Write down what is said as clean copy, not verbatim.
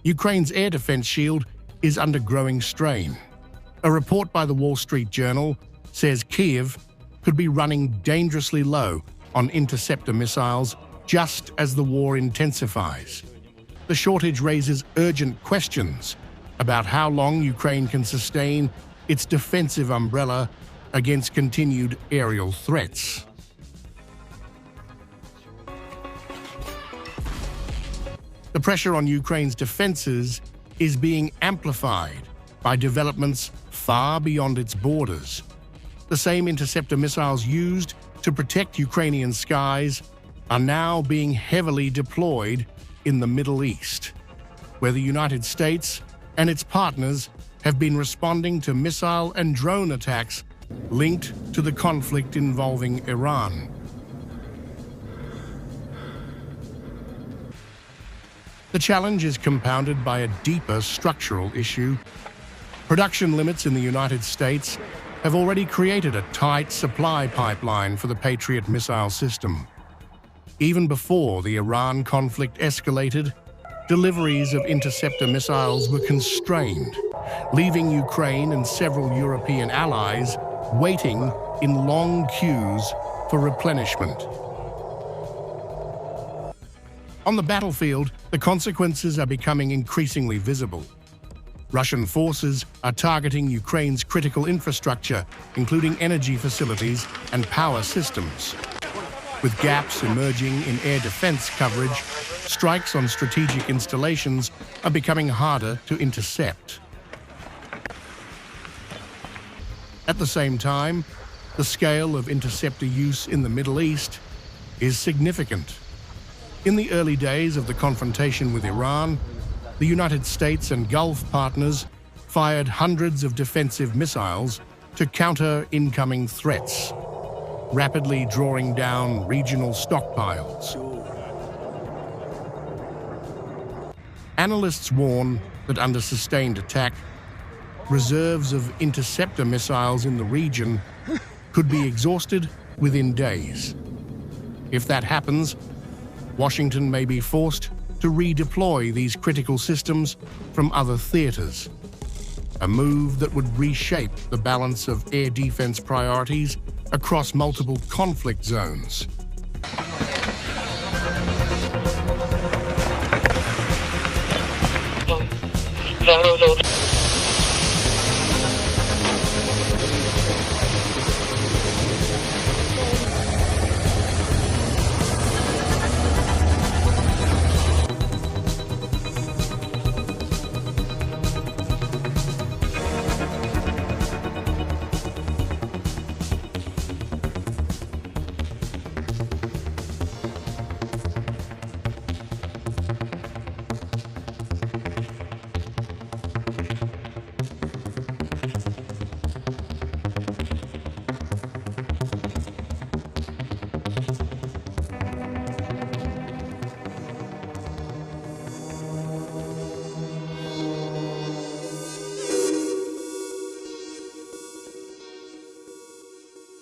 Ukraine's air defense shield is under growing strain. A report by the Wall Street Journal says Kyiv could be running dangerously low on interceptor missiles just as the war intensifies. The shortage raises urgent questions about how long Ukraine can sustain its defensive umbrella against continued aerial threats. The pressure on Ukraine's defenses is being amplified by developments far beyond its borders. The same interceptor missiles used to protect Ukrainian skies are now being heavily deployed in the Middle East, where the United States and its partners have been responding to missile and drone attacks linked to the conflict involving Iran. The challenge is compounded by a deeper structural issue. Production limits in the United States have already created a tight supply pipeline for the Patriot Missile System. Even before the Iran conflict escalated, deliveries of interceptor missiles were constrained, leaving Ukraine and several European allies waiting in long queues for replenishment. On the battlefield, the consequences are becoming increasingly visible. Russian forces are targeting Ukraine's critical infrastructure, including energy facilities and power systems. With gaps emerging in air defense coverage, strikes on strategic installations are becoming harder to intercept. At the same time, the scale of interceptor use in the Middle East is significant. In the early days of the confrontation with Iran, the United States and Gulf partners fired hundreds of defensive missiles to counter incoming threats, rapidly drawing down regional stockpiles. Analysts warn that under sustained attack, reserves of interceptor missiles in the region could be exhausted within days. If that happens, Washington may be forced to redeploy these critical systems from other theaters, a move that would reshape the balance of air defense priorities across multiple conflict zones. No.